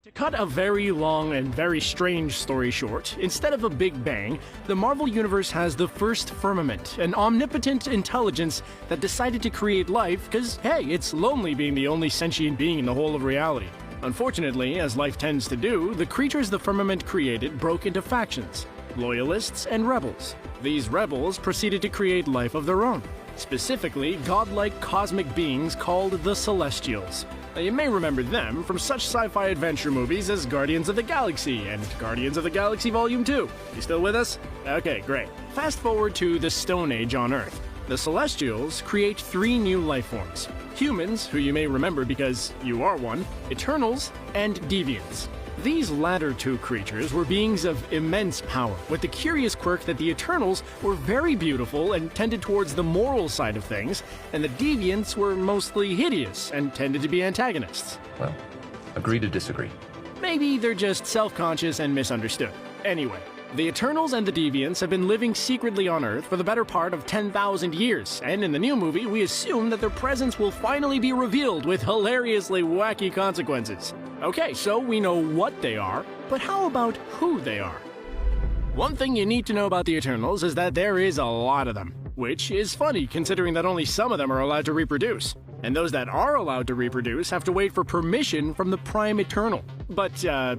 To cut a very long and very strange story short, instead of a Big Bang, the Marvel Universe has the first firmament, an omnipotent intelligence that decided to create life because, hey, it's lonely being the only sentient being in the whole of reality. Unfortunately, as life tends to do, the creatures the firmament created broke into factions, loyalists and rebels. These rebels proceeded to create life of their own, specifically godlike cosmic beings called the Celestials. Now, you may remember them from such sci-fi adventure movies as Guardians of the Galaxy and Guardians of the Galaxy Volume 2. You still with us? Okay, great. Fast forward to the Stone Age on Earth. The Celestials create 3 new life forms: humans, who you may remember because you are one, Eternals, and Deviants. These latter 2 creatures were beings of immense power, with the curious quirk that the Eternals were very beautiful and tended towards the moral side of things, and the Deviants were mostly hideous and tended to be antagonists. Well, agree to disagree. Maybe they're just self-conscious and misunderstood. Anyway, the Eternals and the Deviants have been living secretly on Earth for the better part of 10,000 years, and in the new movie, we assume that their presence will finally be revealed with hilariously wacky consequences. Okay, so we know what they are, but how about who they are? One thing you need to know about the Eternals is that there is a lot of them, which is funny considering that only some of them are allowed to reproduce. And those that are allowed to reproduce have to wait for permission from the Prime Eternal. But, yeah,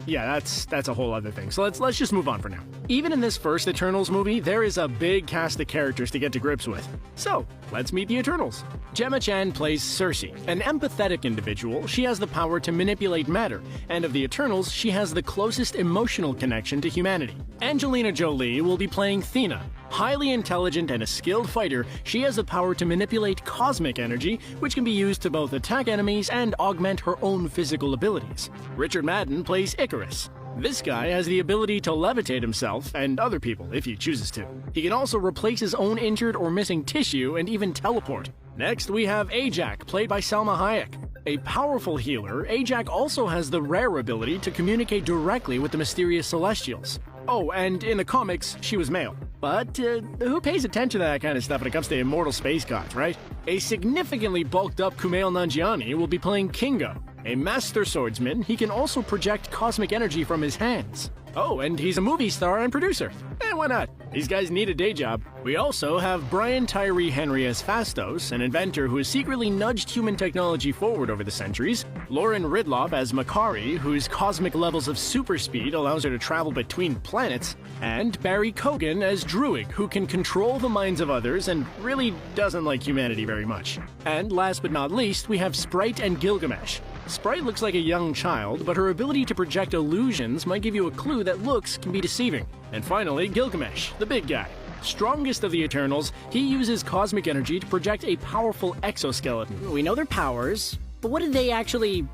that's a whole other thing, so let's just move on for now. Even in this first Eternals movie, there is a big cast of characters to get to grips with. So, let's meet the Eternals. Gemma Chan plays Sersi, an empathetic individual. She has the power to manipulate matter, and of the Eternals, she has the closest emotional connection to humanity. Angelina Jolie will be playing Thena. Highly intelligent and a skilled fighter, she has the power to manipulate cosmic energy, which can be used to both attack enemies and augment her own physical abilities. Richard Madden plays Icarus. This guy has the ability to levitate himself and other people if he chooses to. He can also replace his own injured or missing tissue and even teleport. Next, we have Ajak, played by Salma Hayek. A powerful healer, Ajak also has the rare ability to communicate directly with the mysterious Celestials. Oh, and in the comics, she was male. But who pays attention to that kind of stuff when it comes to immortal space gods, right? A significantly bulked up Kumail Nanjiani will be playing Kingo. A master swordsman, he can also project cosmic energy from his hands. Oh, and he's a movie star and producer. Why not? These guys need a day job. We also have Brian Tyree Henry as Phastos, an inventor who has secretly nudged human technology forward over the centuries. Lauren Ridloff as Makari, whose cosmic levels of super speed allows her to travel between planets. And Barry Kogan as Druig, who can control the minds of others and really doesn't like humanity very much. And last but not least, we have Sprite and Gilgamesh. Sprite looks like a young child, but her ability to project illusions might give you a clue that looks can be deceiving. And finally, Gilgamesh, the big guy. Strongest of the Eternals, he uses cosmic energy to project a powerful exoskeleton. We know their powers, but what did they actually,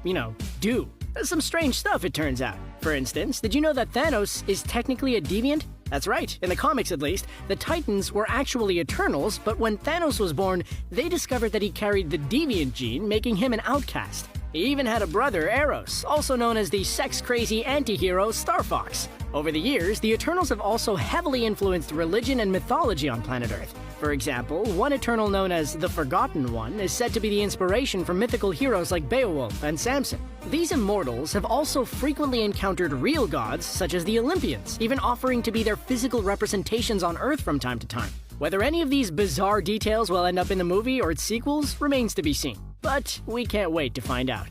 do? Some strange stuff, it turns out. For instance, did you know that Thanos is technically a deviant? That's right, in the comics at least, the Titans were actually Eternals, but when Thanos was born, they discovered that he carried the deviant gene, making him an outcast. He even had a brother, Eros, also known as the sex-crazy anti-hero Star Fox. Over the years, the Eternals have also heavily influenced religion and mythology on planet Earth. For example, one Eternal known as the Forgotten One is said to be the inspiration for mythical heroes like Beowulf and Samson. These immortals have also frequently encountered real gods, such as the Olympians, even offering to be their physical representations on Earth from time to time. Whether any of these bizarre details will end up in the movie or its sequels remains to be seen. But we can't wait to find out.